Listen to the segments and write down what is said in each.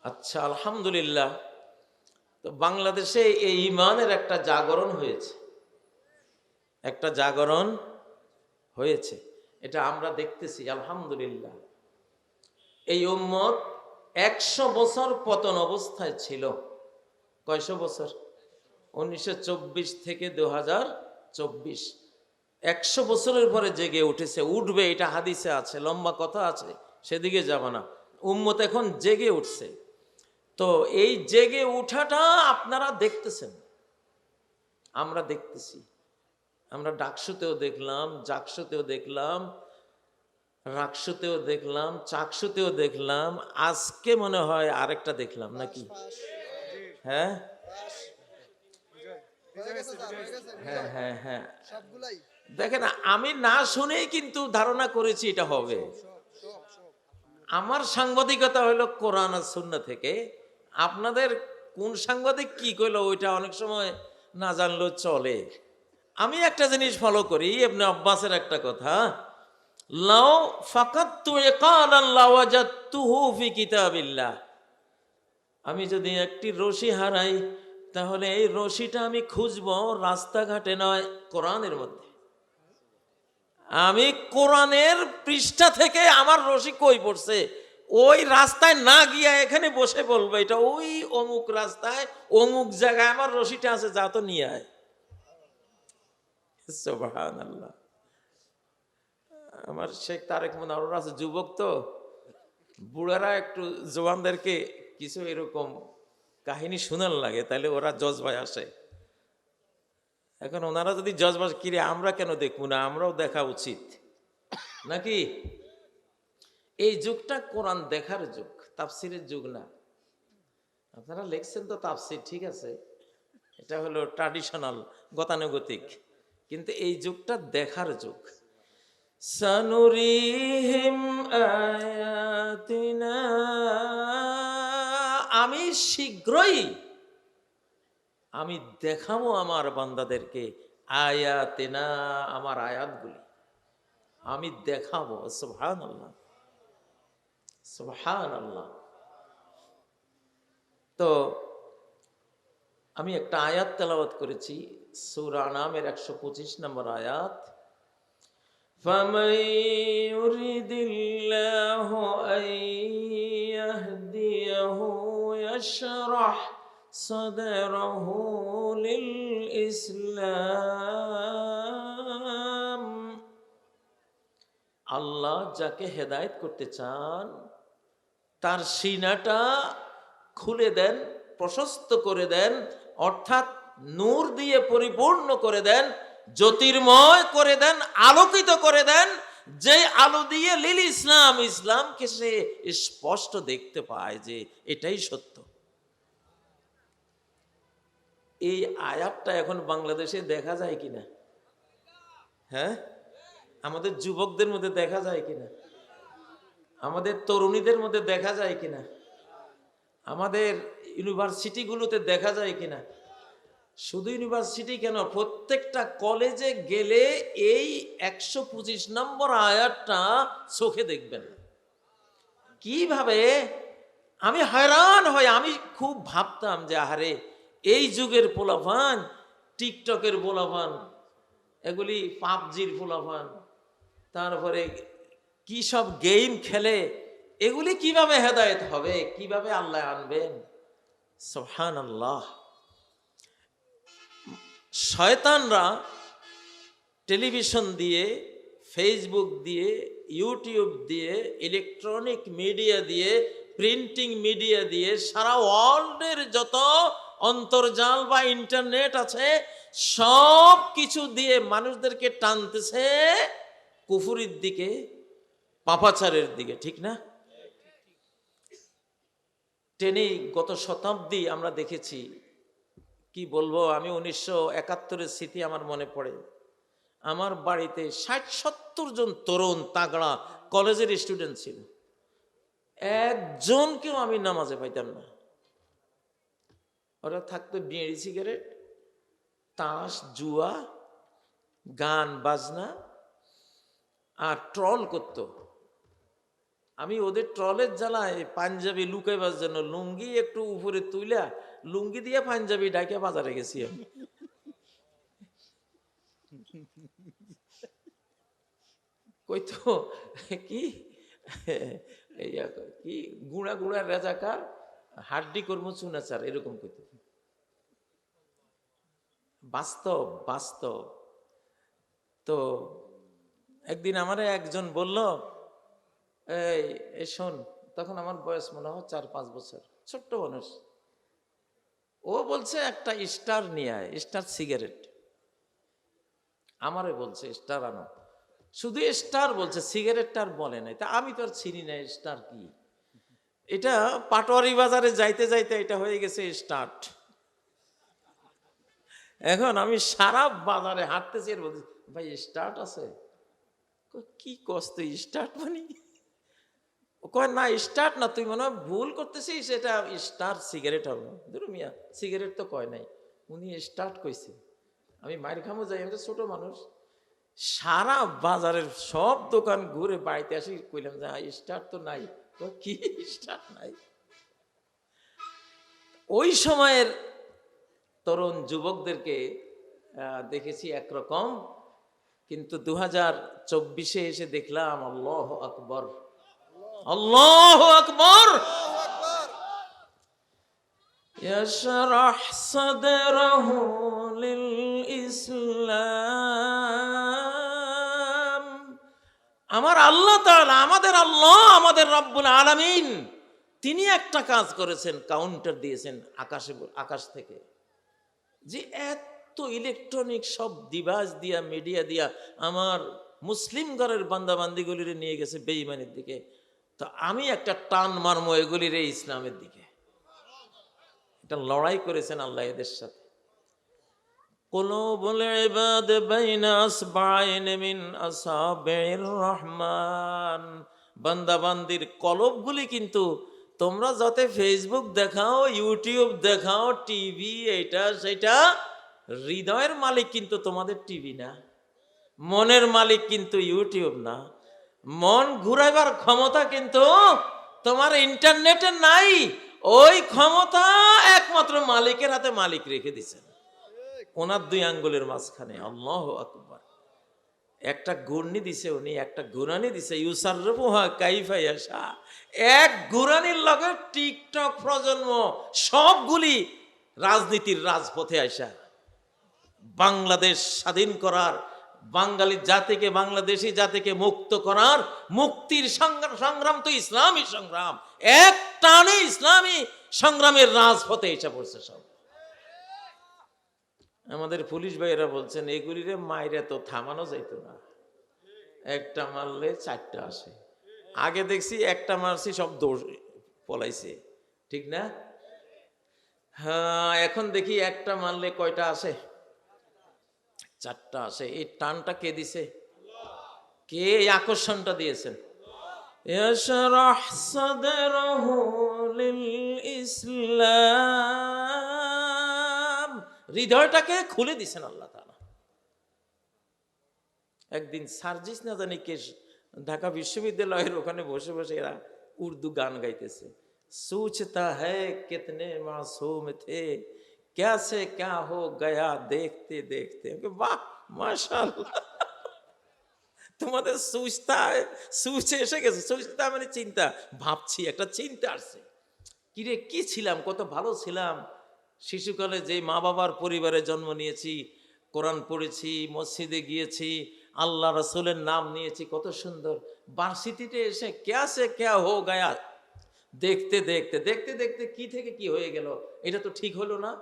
আচ্ছা, আলহামদুলিল্লাহ। তো বাংলাদেশে এই ইমানের একটা জাগরণ হয়েছে, একটা জাগরণ হয়েছে, এটা আমরা দেখতেছি আলহামদুলিল্লাহ। এই উম্মত 100 বছর পতন অবস্থায় ছিল। কয়শো বছর? 1924 থেকে 2024, 100 বছরের পরে জেগে উঠেছে, উঠবে, এটা হাদিসে আছে, লম্বা কথা আছে, সেদিকে যাব না। উম্মত এখন জেগে উঠছে। তো এই জেগে উঠাটা আপনারা দেখতেছেন, আমরা দেখতেছি। আমরা ডাকসুতেও দেখলাম, জাকসুতেও দেখলাম, রাকসুতেও দেখলাম, চাকসুতেও দেখলাম, আজকে মনে হয় আরেকটা দেখলাম নাকি? হ্যাঁ হ্যাঁ হ্যাঁ হ্যাঁ, দেখেন, আমি না শুনেই কিন্তু ধারণা করেছি এটা হবে। আমার সাংবাদিকতা হলো কোরআন আর সুন্নাহ থেকে। আপনাদের কোন সাংবাদিক কি কইলো ওইটা অনেক সময় না জানলেও চলে। আমি একটা জিনিস ফলো করি, ইবনে আব্বাসের একটা কথা, লাউ ফাকাততু ইকালান লাওয়াজাদতুহু ফি কিতাবিল্লাহ। আমি যদি একটি রশি হারাই, তাহলে এই রশিটা আমি খুঁজবো রাস্তাঘাটে নয়, কোরআনের মধ্যে। আমি কোরআনের পৃষ্ঠা থেকে আমার রশি কই পড়ছে, ওই রাস্তায় না গিয়া এখানে বসে বলবো এটা ওই অমুক রাস্তায় অমুক জায়গায় আমার রশিটা আছে, যা তো নিয়ে আয়। সুবহানাল্লাহ। আমার শেখ তারেক মুনাওয়ার আছে, যুবক তো, বুড়ারা একটু জওয়ানদেরকে কিছু এরকম কাহিনী শোনার লাগে, তাহলে ওরা জজবায় আসে। এখন ওনারা যদি জজবাজ কিরে, আমরা কেন দেখবো না, আমরাও দেখা উচিত নাকি? এই যুগটা কোরআন দেখার যুগ, তাফসিরের যুগ না। আপনারা লেখছেন তো তাফসির, ঠিক আছে, এটা হলো ট্র্যাডিশনাল, গতানুগতিক, কিন্তু এই যুগটা দেখার যুগ। সানুরিহিম আয়াতিনা, আমি শীঘ্রই আমি দেখাবো আমার বান্দাদেরকে আয়াতিনা, আমার আয়াতগুলি আমি দেখাবো। সুবহানাল্লাহ, সুবহানাল্লাহ। তো আমি একটা আয়াত তেলাওয়াত করেছি, সূরা আনামের 125 নম্বর আয়াত। فَمَن يُرِدِ اللَّهُ أَن يَهْدِيَهُ يَشْرَحْ صَدْرَهُ لِلْإِسْلَامِ। আল্লাহ যাকে হেদায়েত করতে চান তার সিনাটা খুলে দেন, প্রশস্ত করে দেন, অর্থাৎ নূর দিয়ে পরিপূর্ণ করে দেন, জ্যোতির্ময় করে দেন, আলোকিত করে দেন, যে আলো দিয়ে লিল ইসলাম, ইসলামকে সে স্পষ্ট দেখতে পায় যে এটাই সত্য। এই আয়াতটা এখন বাংলাদেশে দেখা যায় কিনা? হ্যাঁ, আমাদের যুবকদের মধ্যে দেখা যায় কিনা? আমাদের তরুণীদের মধ্যে দেখা যায় কিনা? আমাদের ইউনিভার্সিটিগুলোতে দেখা যায় কিনা? শুধু ইউনিভার্সিটি কেন, প্রত্যেকটা কলেজে গেলে এই 125 নম্বর আয়াতটা চোখে দেখবেন। কিভাবে আমি হয়রান হই, আমি খুব ভাবতাম যে আহারে, এই যুগের পোলাপান, টিকটকের পোলাপান, এগুলি পাবজির পোলাপান, তারপরে কি সব গেম খেলে, এগুলি কিভাবে হেদায়েত হবে, কিভাবে আল্লাহ আনবেন? সুবহানাল্লাহ। শয়তানরা টেলিভিশন দিয়ে, ফেসবুক দিয়ে, ইউটিউব দিয়ে, ইলেকট্রনিক মিডিয়া দিয়ে, প্রিন্টিং মিডিয়া দিয়ে, সারা ওয়ার্ল্ডের যত অন্তর্জাল বা ইন্টারনেট আছে সব কিছু দিয়ে মানুষদেরকে টানতেছে কুফুরির দিকে, পাপাচারের দিকে, ঠিক না? টেনে গত শতাব্দী আমরা দেখেছি, কি বলবো, আমি 1971-এর স্মৃতি আমার মনে পড়ে। আমার বাড়িতে 60-70 জন তরুণ তাগড়া কলেজের স্টুডেন্ট ছিল, একজনকেও আমি নামাজে পাইতাম না। ওরা থাকতো বিড়ি সিগারেট, তাস, জুয়া, গান বাজনা আর ট্রল করত। আমি ওদের ট্রলের জ্বালায় পাঞ্জাবি লুকাইবার জন্য লুঙ্গি একটু উপরে তুইলা লুঙ্গি দিয়ে পাঞ্জাবি ডাকে বাজারে গেছি আমি। কইতো কি কি গুঁড়া গুঁড়া রেজাকার হাড্ডি কর্ম চুনাচার এরকম কইতো। বাস্তব বাস্তব। তো একদিন আমারে একজন বলল, এই শোন, তখন আমার বয়স মনে হয় 4-5 বছর, ছোট্ট মানুষ। ও বলছে একটা স্টার নিয়ে আয়, স্টার সিগারেট। আমারে বলছে স্টার আনো, শুধু স্টার বলছে, সিগারেটটা আর বলে নাই। তা আমি তো আর চিনি না স্টার কি। এটা পাটোয়ারি বাজারে যাইতে যাইতে এটা হয়ে গেছে স্টার্ট। এখন আমি সারা বাজারে হাঁটতেছি আর বলছি, ভাই স্টার্ট আছে? কি কষ্ট স্টার্ট মানে? কয় না স্টার্ট না, তুই মনে হয় ভুল করতেছিস, এটা স্টার সিগারেট হবে। ধরো মিয়া, সিগারেট তো কয় নাই, উনি স্টার্ট কইছে। আমি মায়ের খামো যাই, আমি তো ছোট মানুষ। সারা বাজারের সব দোকান ঘুরে বাড়িতে আসি, কইলাম যে স্টার্ট তো নাই। কি স্টার্ট নাই? ওই সময়ের তরুণ যুবকদেরকে দেখেছি একরকম, কিন্তু 2024-এ এসে দেখলাম আল্লাহু আকবার, আল্লাহু আকবার। ইয়াশরাহ সাদরাহু লিল ইসলাম। আমার আল্লাহ তাআলা, আমাদের আল্লাহ, আমাদের রব্বুল আলামিন, তিনি একটা কাজ করেছেন, কাউন্টার দিয়েছেন আকাশ থেকে, যে এত ইলেকট্রনিক সব ডিভাইস দিয়া, মিডিয়া দিয়া আমার মুসলিম ঘরের বান্দাবান্দিগুলিরে নিয়ে গেছে বেঈমানের দিকে। তো আমি একটা টান মারমো এগুলিরে ইসলামের দিকে। এটা লড়াই করেছেন আল্লাহ এদের সাথে। কুলুবুল ইবাদ বাইনা আসবাইন মিন আসাবির রহমান। বান্দাবান্দির কলবগুলি কিন্তু, তোমরা যাতে ফেসবুক দেখাও, ইউটিউব দেখাও, টিভি এটা সেটা, হৃদয়ের মালিক কিন্তু তোমাদের টিভি না, মনের মালিক কিন্তু ইউটিউব না, মন ঘুরাইবার ক্ষমতা কিন্তু তোমার ইন্টারনেটে নাই। ওই ক্ষমতা একমাত্র মালিকের হাতে, মালিক রেখে দিছেন ওনার 2 আঙ্গুলের মাঝখানে। আল্লাহু আকবার। একটা ঘূর্ণি দিছে উনি, একটা ঘুরানি দিছে, ইউসাররুহা কাইফা ইয়াশা। এক ঘুরানির লগে টিকটক প্রজন্ম সবগুলি রাজনীতির রাজপথে আসা, বাংলাদেশ স্বাধীন করার, বাঙালি জাতিকে, বাংলাদেশি জাতিকে মুক্ত করার, মুক্তির সংগ্রাম তো ইসলামী সংগ্রাম। এক টানে ইসলামী সংগ্রামের রাজপথে এসে পড়ছে সব। আমাদের পুলিশ ভাইয়েরা বলছেন এগুলিরে মাইরে তো থামানো যাইতো না, একটা মারলে 4টা আসে। আগে দেখছি একটা মারছি সব দৌড় পলাইছে, ঠিক না? হ্যাঁ, এখন দেখি একটা মারলে কয়টা আসে? 4টা আসে। এই টানটা কে দিছে? কে এই আকর্ষণটা দিয়েছেন? ইয়াশরাহ সাদরাহু লিল ইসলাম। হৃদয়টাকে খুলে দিছেন আল্লাহ তাআলা। একদিন সার্জিস না জানি কে ঢাকা বিশ্ববিদ্যালয়ের ওখানে বসে বসে এরা উর্দু গান গাইতেছে। সোচতা হ্যায় কিতনে মাসুম থে, कैसे क्या हो गया देखते देखते। বাহ, মাশাআল্লাহ, তোমাদের সুচে এসে গেছে। সুচতা মানে চিন্তা, ভাবছি, একটা চিন্তা আসছে, কিরে কি ছিলাম, কত ভালো ছিলাম শিশুকালে, যে মা বাবার পরিবারে জন্ম নিয়েছি, কোরআন পড়েছি, মসজিদে গিয়েছি, আল্লাহ রাসূলের নাম নিয়েছি, কত সুন্দর। ভার্সিটিতে এসে ক্যাসে ক্যা হো গায়া, দেখতে দেখতে দেখতে দেখতে কি থেকে কি হয়ে গেল, এটা তো ঠিক হলো না।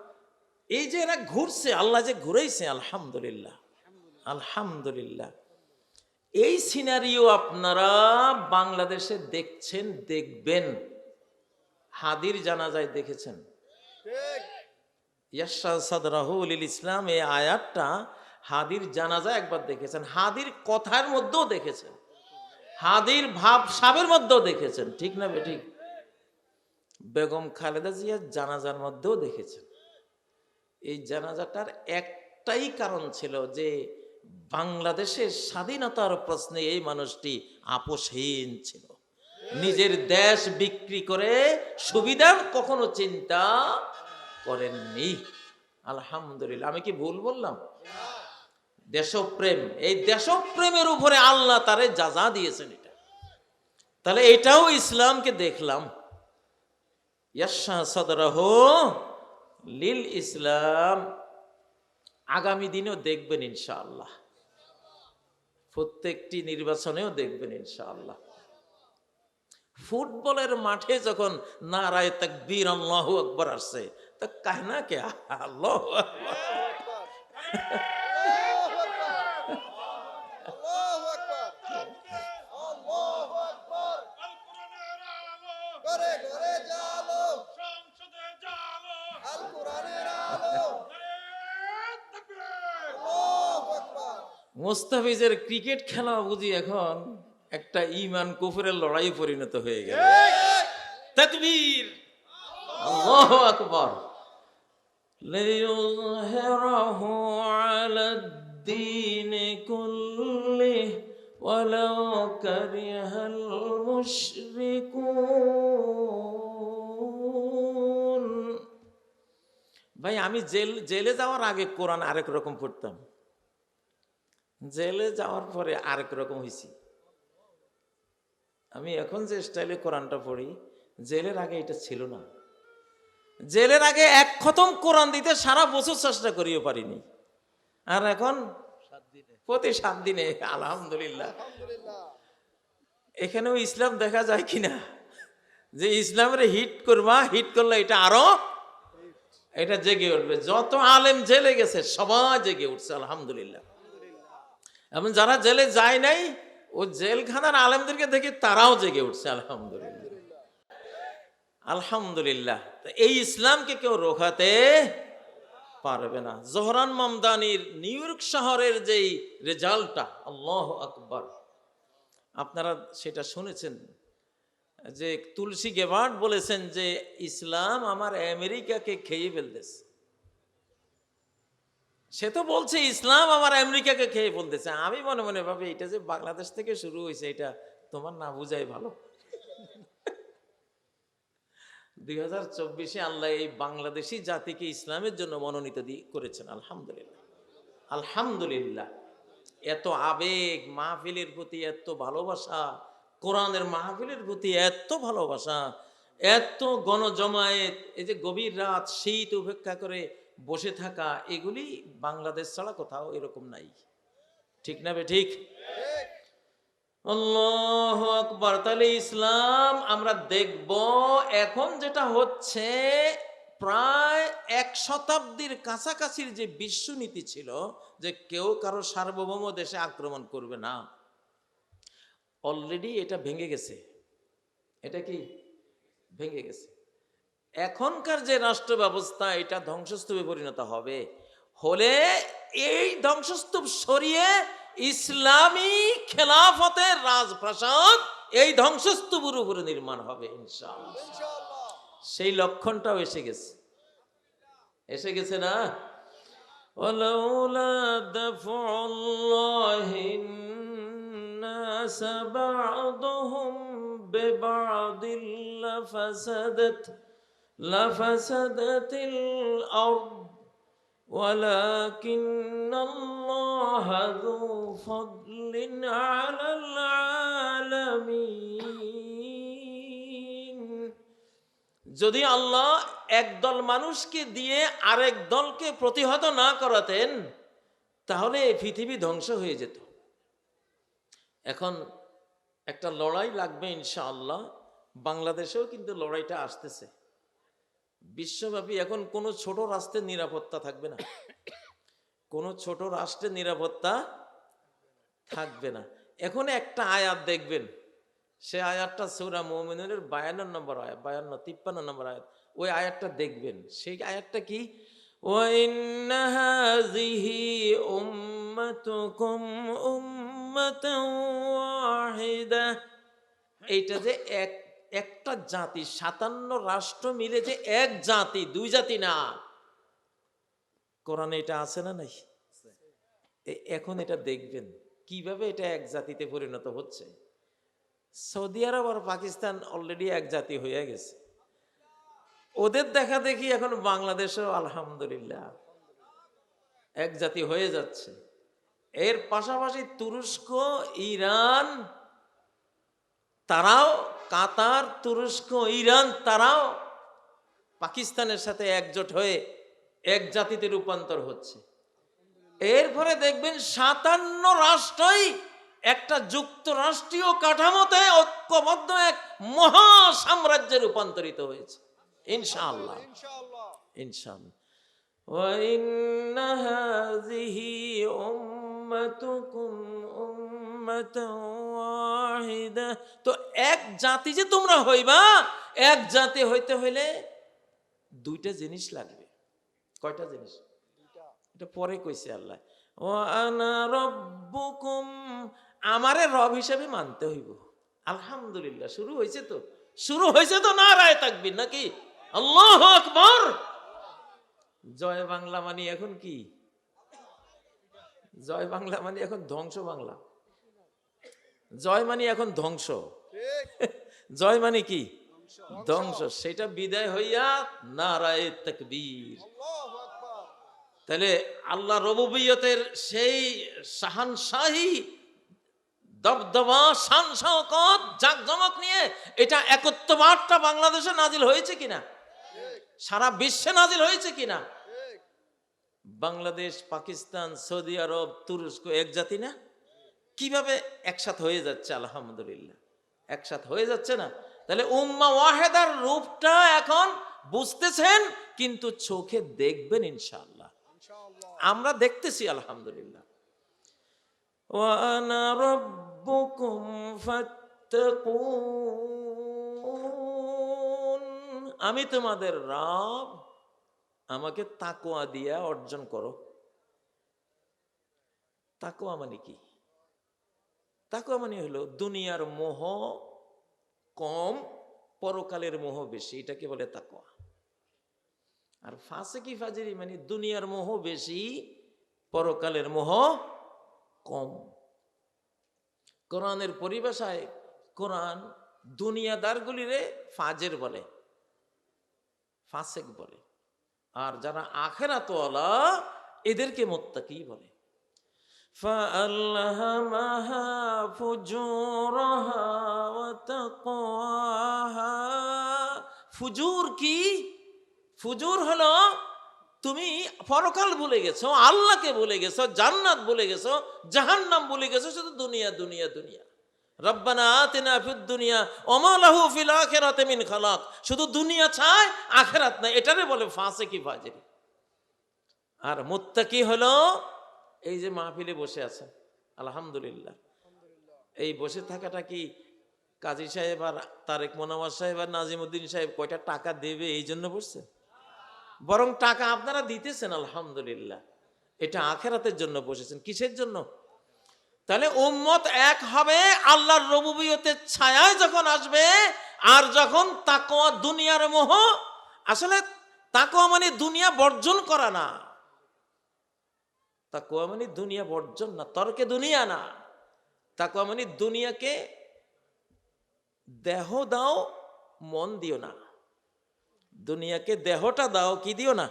এই যে এরা ঘুরছে, আল্লাহ যে ঘুরাইছে, আলহামদুলিল্লাহ আলহামদুলিল্লাহ। এই সিনারিও আপনারা বাংলাদেশে দেখছেন, দেখবেন। হাদির জানাজায় দেখেছেন ইয়াশরাহ সাদরাহু লিল ইসলাম, এই আয়াতটা হাদির জানাজায় একবার দেখেছেন, হাদির কথার মধ্যেও দেখেছেন, হাদির ভাব সাবের মধ্যেও দেখেছেন, ঠিক না বেঠিক? বেগম খালেদা জিয়ার জানাজার মধ্যেও দেখেছেন। এই জানাজাটার একটাই কারণ ছিল যে বাংলাদেশের স্বাধীনতার প্রশ্নে এই মানুষটি আপোষহীন ছিল। নিজের দেশ বিক্রি করে সুবিধা কখনো চিন্তা করেননি। আলহামদুলিল্লাহ। আমি কি ভুল বললাম? দেশপ্রেম, এই দেশপ্রেমের উপরে আল্লাহ তারে যাজা দিয়েছেন। এটা তাহলে এটাও ইসলামকে দেখলাম, ইয়াশা সদরহু লিল ইসলাম। আগামী দিনেও দেখবেন ইনশাআল্লাহ, প্রত্যেকটি নির্বাচনেও দেখবেন ইনশাআল্লাহ। ফুটবলের মাঠে যখন নারায়ে তাকবীর আল্লাহু আকবার আসছে, তা কাহনা কে আল্লাহু আকবার। মুস্তাফিজের ক্রিকেট খেলা বুঝি এখন একটা ইমান কুফরের লড়াই পরিণত হয়ে গেল। তাকবীর, আল্লাহু আকবার। লিইয়ুযহিরাহু আলাদ-দীন কুল্লিহি ওয়ালাউ কারিহাল মুশরিকুন। ভাই, আমি জেলে যাওয়ার আগে কোরআন আরেক রকম পড়তাম, জেলে যাওয়ার পরে আরেক রকম হয়েছি। আমি এখন যে স্টাইলে কোরআনটা পড়ি, জেলের আগে এটা ছিল না। জেলের আগে এক খতম কোরআন দিতে সারা বছর চেষ্টা করিও পারিনি, আর এখন প্রতি 7 দিনে। আলহামদুলিল্লাহ। এখানেও ইসলাম দেখা যায় কিনা, যে ইসলামের হিট করবা, হিট করলে এটা আরো এটা জেগে উঠবে। যত আলেম জেলে গেছে সবাই জেগে উঠছে আলহামদুলিল্লাহ। এবং যারা জেলে যায় নাই, ও জেলখানার আলেমদেরকে দেখে তারাও জেগে উঠছে আলহামদুলিল্লাহ। আলহামদুলিল্লাহ। এই ইসলামকে কেউ রোখাতে পারবে না। জোহরান মামদানির নিউ ইয়র্ক শহরের যেই রেজাল্টটা, আল্লাহু আকবার, আপনারা সেটা শুনেছেন, যে তুলসী গেবার্ট বলেছেন যে ইসলাম আমার আমেরিকাকে খেয়ে ফেলতেছে। সে তো বলছে ইসলাম আমার আমেরিকাকে খেয়ে ফেলতেছে। আমি মনে মনে ভাবি, এটা যে বাংলাদেশ থেকে শুরু হয়েছে, এটা তোমার না বুঝাই ভালো। 2024-এ আল্লাহ এই বাংলাদেশি জাতিকে ইসলামের জন্য মনোনীত করেছেন আলহামদুলিল্লাহ। আলহামদুলিল্লাহ। এত আবেগ, মাহফিলের প্রতি এত ভালোবাসা, কোরআনের মাহফিলের প্রতি এত ভালোবাসা, এত গণজমায়েত, এই যে গভীর রাত শীত উপেক্ষা করে বসে থাকা, এগুলি বাংলাদেশ ছাড়া কোথাও এরকম নাই। ঠিক না বে ঠিক? আল্লাহু আকবার। তাহলে ইসলাম আমরা দেখব। এখন যেটা হচ্ছে, প্রায় 1 শতাব্দীর কাছাকাছির যে বিশ্বনীতি ছিল, যে কেউ কারো সার্বভৌম দেশে আক্রমণ করবে না, অলরেডি এটা ভেঙে গেছে। এটা কি ভেঙে গেছে? এখনকার যে রাষ্ট্র ব্যবস্থা, এটা ধ্বংসস্তূপে পরিণত হবে। হলে এই ধ্বংসস্তূপ সরিয়ে ইসলামী খেলাফতের রাজপ্রাসাদ এই ধ্বংসস্তূপের উপরে নির্মাণ হবে ইনশাআল্লাহ। সেই লক্ষণটাও এসে গেছে, এসে গেছে না? ওয়ালাউলা দাফউল্লাহিন নাস বা'দুহুম বিবা'দিল লাফাসাদাতিল আরদ ولكن الله ذو فضل على العالمين। যদি আল্লাহ একদল মানুষকে দিয়ে আরেক দলকে প্রতিহত না করাতেন, তাহলে পৃথিবী ধ্বংস হয়ে যেত। এখন একটা লড়াই লাগবে ইনশাআল্লাহ। বাংলাদেশেও কিন্তু লড়াইটা আসতেছে বিশ্বব্যাপী। এখন কোনো ছোট রাষ্ট্রের নিরাপত্তা থাকবে না, কোনো ছোট রাষ্ট্রের নিরাপত্তা থাকবে না। এখন একটা আয়াত দেখবেন, সে আয়াতটা সূরা মুমিনুনের 52 নম্বর আয়াত, 53 নম্বর আয়াত। ওই আয়াতটা দেখবেন। সেই আয়াতটা কি? ওয়া ইন্না হাযিহি উম্মাতুকুম উম্মাতান ওয়াহিদা। এইটা যে একটা জাতি, 57 রাষ্ট্র মিলে যে এক জাতি, 2 জাতি না। কোরআনে এটা আছে না নাই? এখন এটা দেখবেন কিভাবে এটা এক জাতিতে পরিণত হচ্ছে। সৌদি আরব আর পাকিস্তান অলরেডি এক জাতি হয়ে গেছে। ওদের দেখা দেখি এখন বাংলাদেশও আলহামদুলিল্লাহ এক জাতি হয়ে যাচ্ছে। এর পাশাপাশি তুরস্ক, ইরান, তারাও, কাতার, তুরস্ক, ইরান, তারাও পাকিস্তানের সাথে একজোট হয়ে এক জাতিতে রূপান্তর হচ্ছে। এরপরে দেখবেন 57 রাষ্ট্রই একটা যুক্তরাষ্ট্রীয় কাঠামোতে ঐক্যবদ্ধ এক মহা সাম্রাজ্যে রূপান্তরিত হয়েছে ইনশাআল্লাহ, ইনশাআল্লাহ। ওয়া ইন্না হাযিহি উম্মাতুকুম উম্মাতান ওয়াহিদা। তো এক জাতি যে তোমরা হইবা, এক জাতি হইতে হইলে দুইটা জিনিস লাগবে। কয়টা জিনিস? এটা পরে কইছে আল্লাহ, ওয়া আনা রাব্বুকুম, আমারে রব হিসেবে মানতে হইব। আলহামদুলিল্লাহ, শুরু হয়েছে তো, শুরু হয়েছে তো, নারায়ে তাকবীর নাকি? আল্লাহু আকবার। জয় বাংলা মানে এখন কি? জয় বাংলা মানে এখন ধ্বংস বাংলা। জয় মানে এখন ধ্বংস, জয় মানে কি? ধ্বংস। সেটা বিদায় হইয়া নারায়ে তাকবীর। তাহলে আল্লাহ রবুবিয়তের সেই শাহানশাহী দবদবা, শান শওকত, জাকজমক নিয়ে এটা একত্ববাদটা বাংলাদেশে নাজিল হয়েছে কিনা, সারা বিশ্বে নাজিল হয়েছে কিনা? বাংলাদেশ, পাকিস্তান, সৌদি আরব, তুরস্ক এক জাতি না? কিভাবে একসাথে হয়ে যাচ্ছে? আলহামদুলিল্লাহ একসাথে হয়ে যাচ্ছে না? তাহলে উম্মাহ ওয়াহিদার রূপটা এখন বুঝতেছেন, কিন্তু চোখে দেখবেন ইনশাআল্লাহ। আমরা দেখতেছি আলহামদুলিল্লাহ। ওয়া আনা রাব্বুকুম ফাত্তাকুন, আমি তোমাদের রব, আমাকে তাকওয়া দিয়া অর্জন করো। তাকওয়া মানে কি? তাকওয়া মানে হলো দুনিয়ার মোহ কম, পরকালের মোহ বেশি, এটাকে বলে তাকওয়া। আর ফাসিকি ফাজিরি মানে দুনিয়ার মোহ বেশি, পরকালের মোহ কম। কোরআনের পরিভাষায় কোরআন দুনিয়াদারগুলিরে ফাজের বলে, ফাসেক বলে, আর যারা আখিরাতওয়ালা এদেরকে মুত্তাকি বলে। ফাআলহামাহা ফুজুরাহা ওয়া তাকওয়াহা। ফুজুর কি? ফুজুর হলো তুমি পরকাল ভুলে গেছো, আল্লাহকে ভুলে গেছো, জান্নাত ভুলে গেছো, জাহান্নাম ভুলে গেছো, শুধু দুনিয়া দুনিয়া দুনিয়া। রব্বানা আতিনা ফিদ দুনিয়া ওয়া মা লাহু ফিল আখিরাতি মিন খালাক। শুধু দুনিয়া চায়, আখিরাত নাই, এটারে বলে ফাসিকি ফাজিরি। আর মুত্তাকি হলো এই যে মাহফিলে বসে আছেন আলহামদুলিল্লাহ, এই বসে থাকাটা কি কাজী সাহেব আর তারেক মনোয়ার সাহেব আর নাজিমউদ্দিন সাহেব কয়টা টাকা দেবে এই জন্য বসছে? বরং টাকা আপনারা দিতেছেন আলহামদুলিল্লাহ। এটা আখিরাতের জন্য বসেছেন। কিসের জন্য? তাহলে উম্মত এক হবে আল্লাহর রবুবিয়তের ছায়ায় যখন আসবে, আর যখন তাকওয়া দুনিয়ার মোহ। আসলে তাকওয়া মানে দুনিয়া বর্জন করা না, তাকওয়া মানে দুনিয়া বর্জন না, তর্কে দুনিয়া না। তাকওয়া মানে দুনিয়াকে দেহ দাও, মন দিও না। দুনিয়াকে দেহটা দাও, কি দিও না?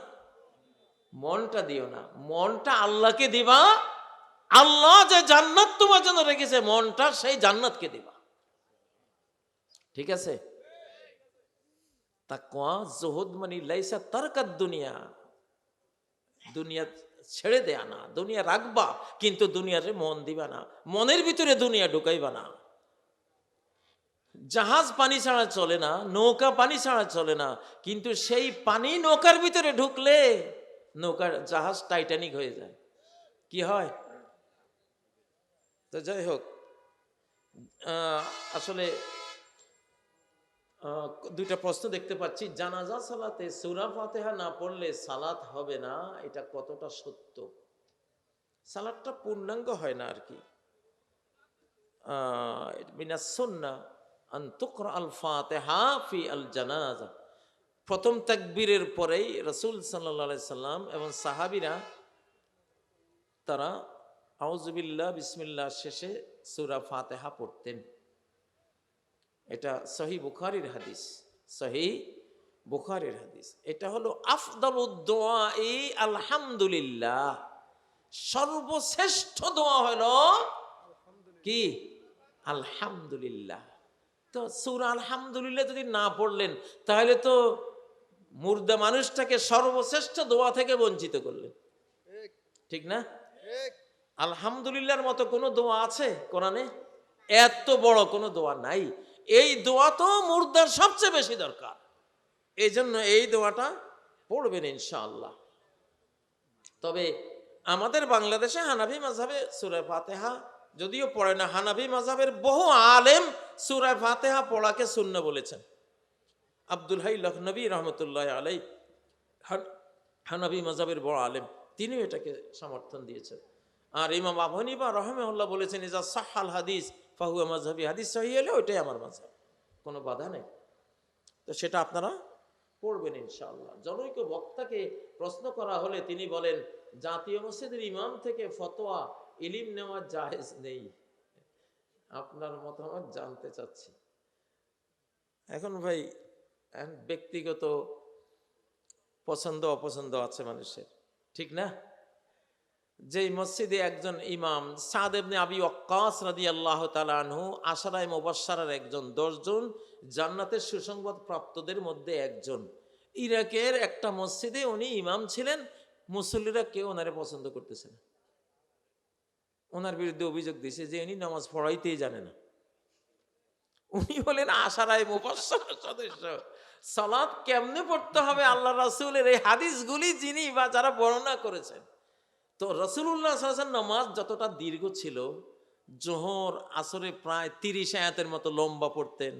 মনটা দিও না। মনটা আল্লাহকে দিবা। আল্লাহ যে জান্নাত তোমার জন্য রেখেছে, মনটা সেই জান্নাতকে দিবা। ঠিক আছে? তাকওয়া জুহুদ মানে লাইসা তারকাত দুনিয়া, দুনিয়া ছেড়ে দেয়া না, দুনিয়া রাখবা কিন্তু দুনিয়ারে মন দিবা না, মনের ভিতরে দুনিয়া ঢুকাইবা না। জাহাজ পানি ছাড়া চলে না, নৌকা পানি ছাড়া চলে না, কিন্তু সেই পানি নৌকার ভিতরে ঢুকলে নৌকার জাহাজ টাইটানিক হয়ে যায়। কি হয়? তো যাই হোক, আসলে দুইটা প্রশ্ন দেখতে পাচ্ছি। জানাজা সালাতে সূরা ফাতিহা না পড়লে সালাত হবে না, এটা কতটা সত্য? সালাতটা পূর্ণাঙ্গ হয় না আর কি। মিনাস সুন্নাহ আন তুকরা আল ফাতিহা ফি আল জানাজা। প্রথম তাকবীরের পরেই রাসূল সাল্লাল্লাহু আলাইহি সাল্লাম এবং সাহাবীরা তারা আউযু বিল্লাহ বিসমিল্লাহ শেষে সূরা ফাতিহা পড়তেন। এটা সহিহ বুখারীর হাদিস, সহিহ বুখারীর হাদিস। এটা হলো আফদালুদ দুআই আলহামদুলিল্লাহ, সর্বশ্রেষ্ঠ দোয়া হলো কি? আলহামদুলিল্লাহ। তো সূরা আলহামদুলিল্লাহ যদি না পড়লেন তাহলে তো মুর্দা মানুষটাকে সর্বশ্রেষ্ঠ দোয়া থেকে বঞ্চিত করলেন, ঠিক না? আলহামদুলিল্লাহর মতো কোনো দোয়া আছে কোরআনে? এত বড় কোনো দোয়া নাই। এই দোয়া তো মুর্দার সবচেয়ে বেশি দরকার, এই জন্য এই দোয়াটা পড়বেন ইনশাআল্লাহ। তবে আমাদের বাংলাদেশে হানাফি মাযহাবে সূরা ফাতিহা যদিও পড়ে না, হানাফি মাযহাবের বহু আলেম সূরা ফাতিহা পড়াকে সুন্নাহ বলেছেন। আব্দুল হাই লখনবী রহমতুল্লাহ আলাই, হানাফি মাযহাবের বড় আলেম, তিনিও এটাকে সমর্থন দিয়েছেন। আর ইমাম আবু হানিফা রাহিমাহুল্লাহ বলেছেন ইজা সাহহাল হাদিস ফাহুয়া মাযহাবি, হাদিস সহিহ হলে ওইটাই আমার মাযহাব, কোনো বাধা নেই। তো সেটা আপনারা পড়বেন ইনশাআল্লাহ। জনৈক বক্তাকে প্রশ্ন করা হলে তিনি বলেন জাতীয় মসজিদের ইমাম থেকে ফতোয়া ইলম নেওয়া জায়েজ নেই। আপনার মতামত জানতে চাচ্ছি। এখন ভাই ব্যক্তিগত পছন্দ অপছন্দ আছে মানুষের, ঠিক না? যেই মসজিদে একজন ইমাম সাদ ইবনে আবি ওয়াক্কাস রাদিয়াল্লাহু তাআলা আনহু আশারায়ে মুবাশশারার একজন, 10 জন জান্নাতের সুসংবাদ প্রাপ্তদের মধ্যে একজন, ইরাকের একটা মসজিদে উনি ইমাম ছিলেন। মুসল্লিরা কেউ ওনারে পছন্দ করতেছে না। ওনার বিরুদ্ধে অভিযোগ দিয়েছে যে উনি নামাজ পড়াইতেই জানে না। উনি হলেন আশারায়ে মুবাশশারার সদস্য। সালাত কেমনে পড়তে হবে আল্লাহ রাসূলের এই হাদিসগুলি যিনি বা যারা বর্ণনা করেছেন। তো রাসূলুল্লাহ সাল্লাল্লাহু আলাইহি ওয়াসাল্লাম নামাজ যতটা দীর্ঘ ছিল, জোহর আসরে প্রায় 30 আয়াতের মতো লম্বা পড়তেন,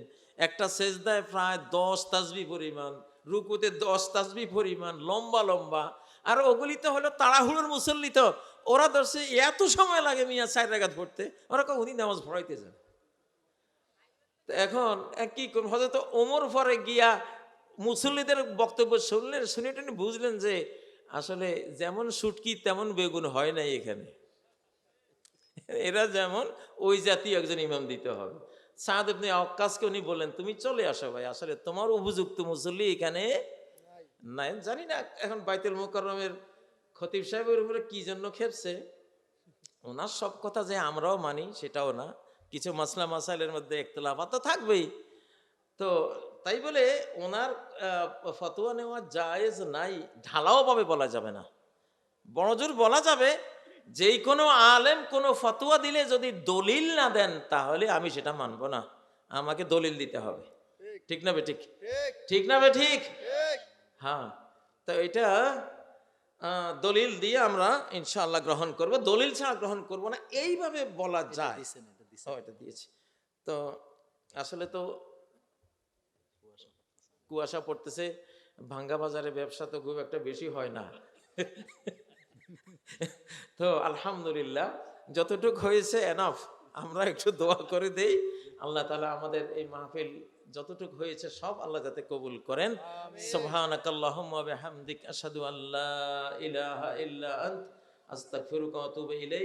একটা সেজদায় প্রায় 10 তাসবিহ পরিমাণ, রুকুতে 10 তাসবিহ পরিমাণ লম্বা লম্বা। আর ওগুলি তো হলো তাড়াহুড়োর মুসল্লি, তো ওরা ধরছে এত সময় লাগে মিয়া 4 রাকাত পড়তে, ওরা উনি নামাজ পড়াইতে যান। তো এখন কি করুন, হযরত ওমর পরে গিয়া মুসল্লিদের বক্তব্য শুনলেন, শুনে টেনে বুঝলেন যে আসলে যেমন শুটকি তেমন বেগুন হয় নাই এখানে, এরা যেমন ওই জাতীয় একজন ইমাম দিতে হবে। সাদ ইবনে ওয়াক্কাসকে উনি বললেন তুমি চলে আসো ভাই, আসলে তোমার উপযুক্ত মুসল্লি এখানে নাই। জানি না এখন বাইতুল মুকাররমের খতিব সাহেবের উপরে কি জন্য খেপছে, ওনার সব কথা যে আমরাও মানি সেটাও না, কিছু মাসলা মাসাইলের মধ্যে ইখতিলাফাত তো থাকবেই। তো তাই বলে ওনার ফতোয়া নেওয়া জায়েজ নাই ঢালাও ভাবে বলা যাবে না, বড়জোর বলা যাবে যেই কোনো আলেম কোনো ফতোয়া দিলে যদি দলিল না দেন তাহলে আমি সেটা মানব না, আমাকে দলিল দিতে হবে, ঠিক না বে ঠিক? ঠিক না বে ঠিক? হ্যাঁ, তো এটা দলিল দিয়ে আমরা ইনশাআল্লাহ গ্রহণ করব, দলিল ছাড়া গ্রহণ করব না, এইভাবে বলা যায়। এটা দিয়েছি তো আসলে তো কুয়াশা পড়তেছে, ভাঙ্গা বাজারে ব্যবসা তো খুব একটা বেশি হয় না। তো আলহামদুলিল্লাহ যতটুকু হয়েছে এনাফ, আমরা একটু দোয়া করে দেই আল্লাহ তাআলা আমাদের এই মাহফিল যতটুকু হয়েছে সব আল্লাহ যাতে কবুল করেন। সুবহানাকাল্লাহুম্মা ওয়া বিহামদিক আশহাদু আল্লা ইলাহা ইল্লা আনত আস্তাগফিরুকা ওয়া আতুবু ইলাইক।